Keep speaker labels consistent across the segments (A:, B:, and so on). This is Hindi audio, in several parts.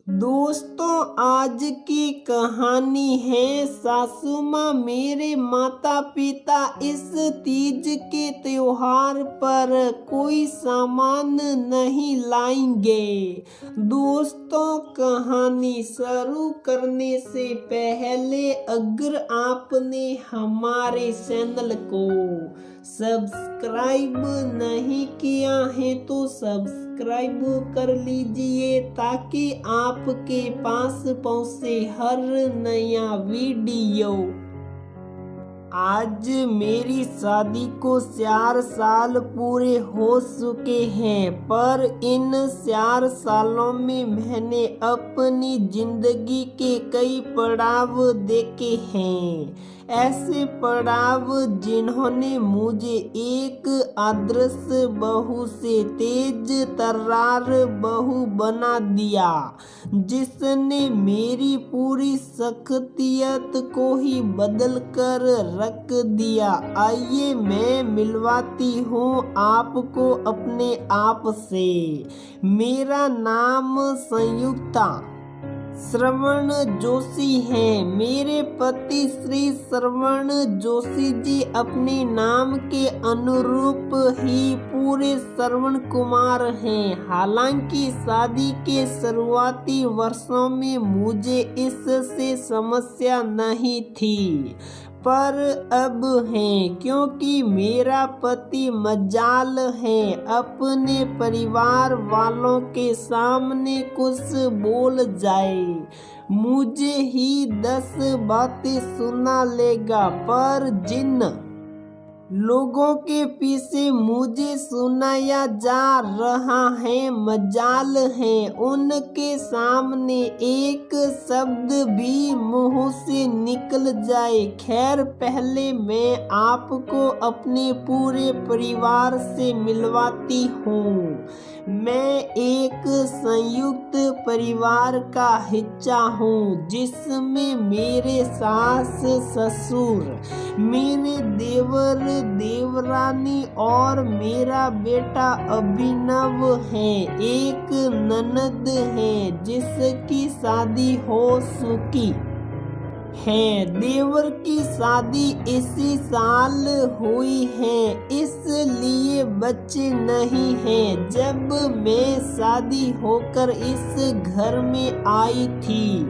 A: दोस्तों, आज की कहानी है सासू माँ मेरे माता पिता इस तीज के त्योहार पर कोई सामान नहीं लाएंगे। दोस्तों, कहानी शुरू करने से पहले अगर आपने हमारे चैनल को सब्सक्राइब नहीं किया है तो सब्सक्राइब कर लीजिए ताकि आपके पास पहुंचे हर नया वीडियो। आज मेरी शादी को 4 साल पूरे हो चुके हैं, पर इन 4 सालों में मैंने अपनी जिंदगी के कई पड़ाव देखे हैं। ऐसे पड़ाव जिन्होंने मुझे एक आदर्श बहू से तेज तर्रार बहू बना दिया, जिसने मेरी पूरी शख्सियत को ही बदल कर रख दिया। आइए मैं मिलवाती हूँ आपको अपने आप से। मेरा नाम संयुक्ता श्रवण जोशी है। मेरे पति श्री श्रवण जोशी जी अपने नाम के अनुरूप ही पूरे श्रवण कुमार हैं। हालांकि शादी के शुरुआती वर्षों में मुझे इससे समस्या नहीं थी, पर अब है, क्योंकि मेरा पति मजाल है अपने परिवार वालों के सामने कुछ बोल जाए, मुझे ही 10 बातें सुना लेगा। पर जिन लोगों के पीछे मुझे सुनाया जा रहा है मजाल है, उनके सामने एक शब्द भी मुंह से निकल जाए। खैर, पहले मैं आपको अपने पूरे परिवार से मिलवाती हूँ। मैं एक संयुक्त परिवार का हिस्सा हूँ, जिसमें मेरे सास ससुर, मेरे देवर देवरानी और मेरा बेटा अभिनव है। एक ननद है जिसकी शादी हो चुकी है। देवर की शादी इसी साल हुई है, इसलिए बच्चे नहीं हैं। जब मैं शादी होकर इस घर में आई थी,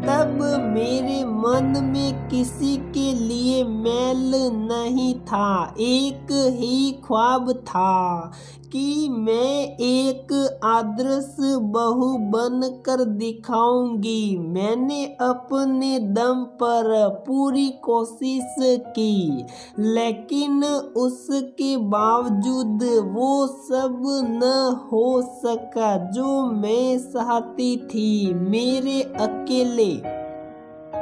A: तब मेरे मन में किसी के लिए मैल नहीं था। एक ही ख्वाब था कि मैं एक आदर्श बहू बनकर दिखाऊंगी। मैंने अपने दम पर पूरी कोशिश की, लेकिन उसके बावजूद वो सब न हो सका जो मैं चाहती थी। मेरे अकेले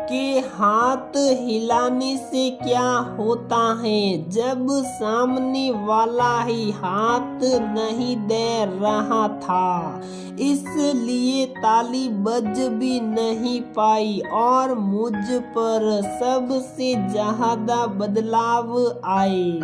A: के हाथ हिलाने से क्या होता है जब सामने वाला ही हाथ नहीं दे रहा था, इसलिए ताली बज भी नहीं पाई और मुझ पर सबसे ज्यादा बदलाव आए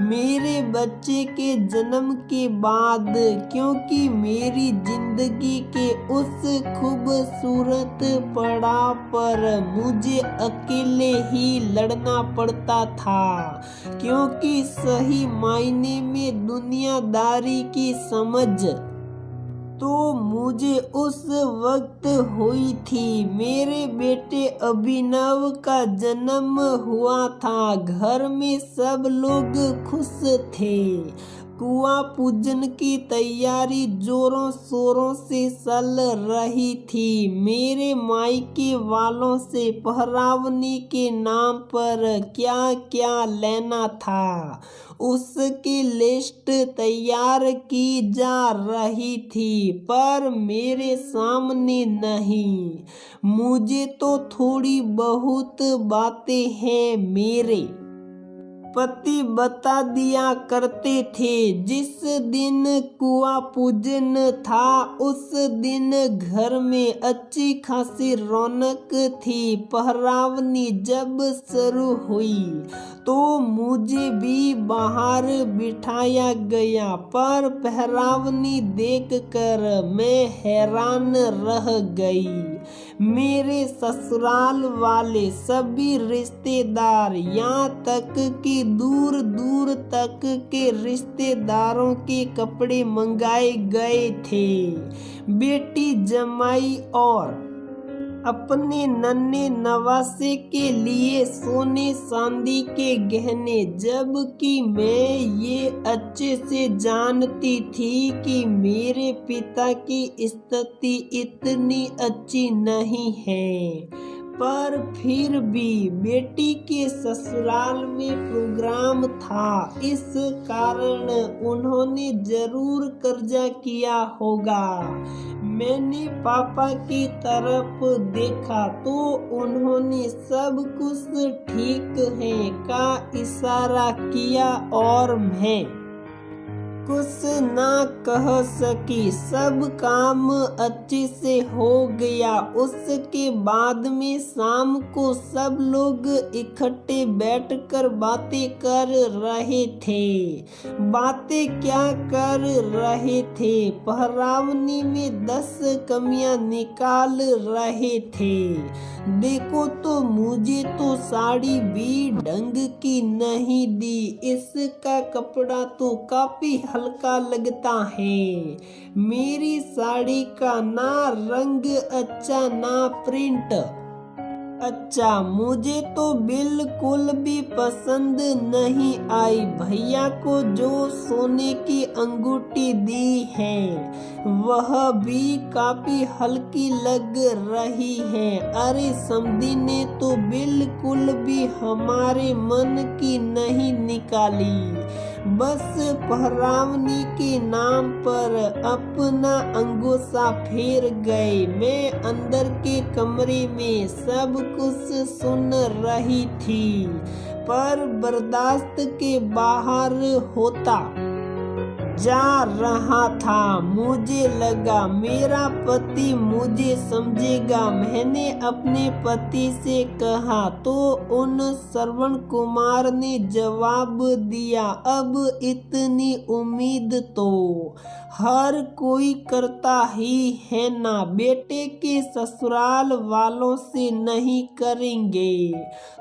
A: मेरे बच्चे के जन्म के बाद, क्योंकि मेरी जिंदगी के उस खूबसूरत पड़ाव पर मुझे अकेले ही लड़ना पड़ता था, क्योंकि सही मायने में दुनियादारी की समझ तो मुझे उस वक्त हुई थी। मेरे बेटे अभिनव का जन्म हुआ था। घर में सब लोग खुश थे। कुआं पूजन की तैयारी जोरों शोरों से चल रही थी। मेरे मायके वालों से पहरावनी के नाम पर क्या क्या लेना था, उसकी लिस्ट तैयार की जा रही थी, पर मेरे सामने नहीं। मुझे तो थोड़ी बहुत बातें हैं मेरे पति बता दिया करते थे जिस दिन कुआं पूजन था उस दिन घर में अच्छी खासी रौनक थी। पहरावनी जब शुरू हुई तो मुझे भी बाहर बिठाया गया, पर पहरावनी देखकर मैं हैरान रह गई। मेरे ससुराल वाले सभी रिश्तेदार, यहाँ तक कि दूर दूर तक के रिश्तेदारों के कपड़े मंगाए गए थे। बेटी जमाई और अपने नन्हे नवासे के लिए सोने चांदी के गहने, जबकि मैं ये अच्छे से जानती थी कि मेरे पिता की स्थिति इतनी अच्छी नहीं है। पर फिर भी बेटी के ससुराल में प्रोग्राम था, इस कारण उन्होंने जरूर कर्जा किया होगा। मैंने पापा की तरफ देखा तो उन्होंने सब कुछ ठीक है का इशारा किया और मैं कुछ ना कह सकी। सब काम अच्छे से हो गया। उसके बाद में शाम को सब लोग इकट्ठे बैठकर बातें कर रहे थे। बातें क्या कर रहे थे? पहरावनी में 10 कमियां निकाल रहे थे। देखो तो मुझे तो साड़ी भी ढंग की नहीं दी, इसका कपड़ा तो काफी हल्का लगता है। मेरी साड़ी का ना रंग अच्छा ना प्रिंट अच्छा, मुझे तो बिल्कुल भी पसंद नहीं आई। भैया को जो सोने की अंगूठी दी है वह भी काफी हल्की लग रही है। अरे समधी ने तो बिल्कुल भी हमारे मन की नहीं निकाली, बस पहरावनी के नाम पर अपना अंगूठा फेर गए। मैं अंदर के कमरे में सब कुछ सुन रही थी, पर बर्दाश्त के बाहर होता जा रहा था। मुझे लगा मेरा पति मुझे समझेगा। मैंने अपने पति से कहा तो उन श्रवण कुमार ने जवाब दिया, अब इतनी उम्मीद तो हर कोई करता ही है ना। बेटे के ससुराल वालों से नहीं करेंगे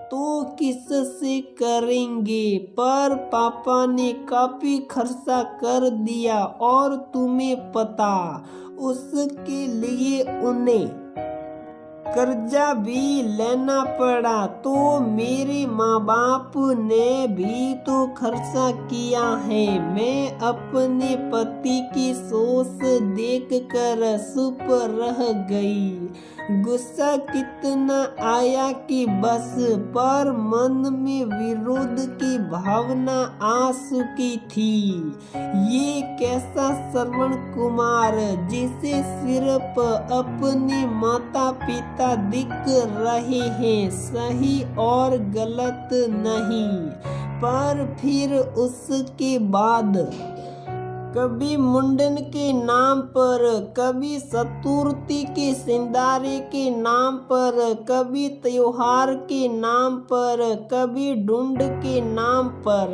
A: तो किस से करेंगे? पर पापा ने काफी खर्चा कर दिया और तुम्हें पता, उसके लिए उन्हें कर्जा भी लेना पड़ा। तो मेरे माँ बाप ने भी तो खर्चा किया है। मैं अपने पति की सोच देखकर चुप रह गई। गुस्सा कितना आया कि बस, पर मन में विरोध की भावना आ चुकी थी। ये कैसा श्रवण कुमार जिसे सिर्फ अपने माता पिता दिख रहे हैं, सही और गलत नहीं। पर फिर उसके बाद कभी मुंडन के नाम पर, कभी चतुर्थी के सिंदारे के नाम पर, कभी त्योहार के नाम पर, कभी ढूंढ के नाम पर,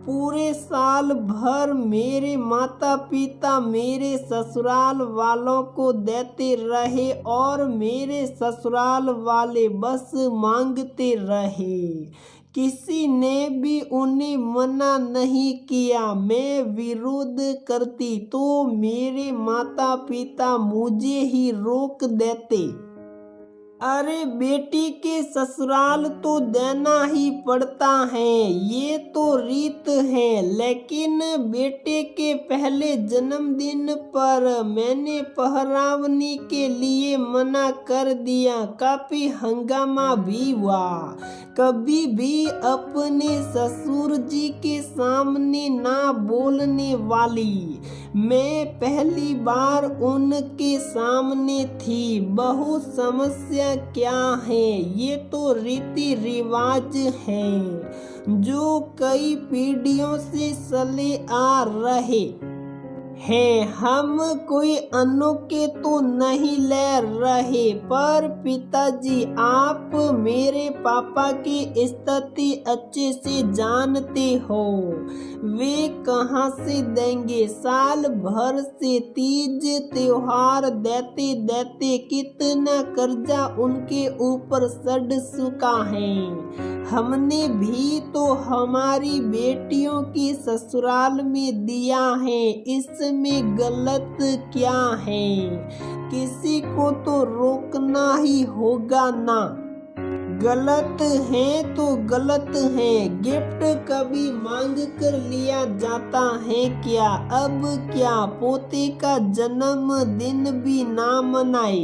A: पूरे साल भर मेरे माता पिता मेरे ससुराल वालों को देते रहे और मेरे ससुराल वाले बस मांगते रहे। किसी ने भी उन्हें मना नहीं किया। मैं विरोध करती तो मेरे माता पिता मुझे ही रोक देते। अरे बेटी के ससुराल तो देना ही पड़ता है, ये तो रीत है। लेकिन बेटे के पहले जन्मदिन पर मैंने पहरावनी के लिए मना कर दिया। काफी हंगामा भी हुआ। कभी भी अपने ससुर जी के सामने ना बोलने वाली मैं पहली बार उनके सामने थी। बहू समस्या क्या है? ये तो रीति रिवाज हैं जो कई पीढ़ियों से चले आ रहे हैं। हम कोई अनोखे तो नहीं ले रहे, पर पिताजी आप मेरे पापा की स्थिति अच्छे से जानते हो। वे कहाँ से देंगे? साल भर से तीज त्योहार देते देते कितना कर्जा उनके ऊपर चढ़ चुका है। हमने भी तो हमारी बेटियों की ससुराल में दिया है, इसमें गलत क्या है? किसी को तो रोकना ही होगा ना। गलत है तो गलत है। गिफ्ट कभी मांग कर लिया जाता है क्या? अब क्या पोते का जन्मदिन भी ना मनाए?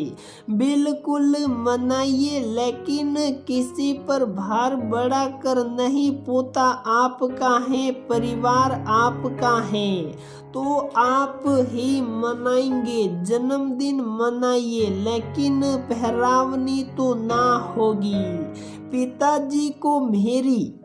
A: बिल्कुल मनाइए, लेकिन किसी पर भार बढ़ा कर नहीं। पोता आपका है, परिवार आपका है, तो आप ही मनाएंगे। जन्मदिन मनाइए, लेकिन पहरावनी तो ना होगी। पिताजी को मेरी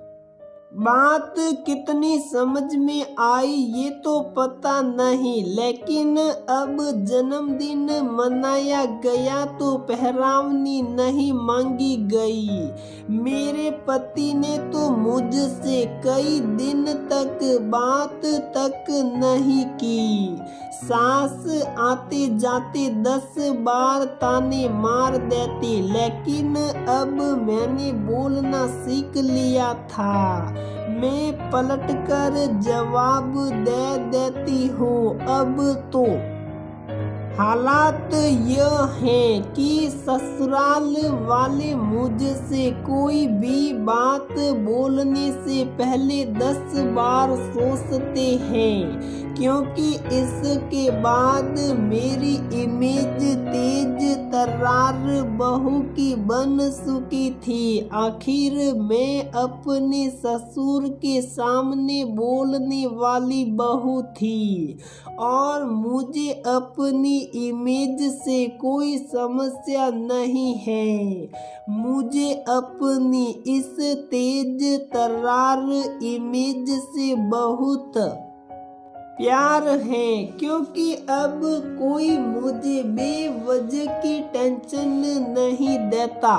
A: बात कितनी समझ में आई ये तो पता नहीं, लेकिन अब जन्मदिन मनाया गया तो पहरावनी नहीं मांगी गई। मेरे पति ने तो मुझसे कई दिन तक बात तक नहीं की। सास आते जाते 10 बार ताने मार देती, लेकिन अब मैंने बोलना सीख लिया था। मैं पलटकर जवाब दे देती हूँ। अब तो हालात यह हैं कि ससुराल वाले मुझसे कोई भी बात बोलने से पहले 10 बार सोचते हैं, क्योंकि इसके बाद मेरी इमेज तेज तर्रार बहू की बन चुकी थी। आखिर मैं अपने ससुर के सामने बोलने वाली बहू थी और मुझे अपनी इमेज से कोई समस्या नहीं है। मुझे अपनी इस तेज तर्रार इमेज से बहुत प्यार है, क्योंकि अब कोई मुझे बेवजह की टेंशन नहीं देता।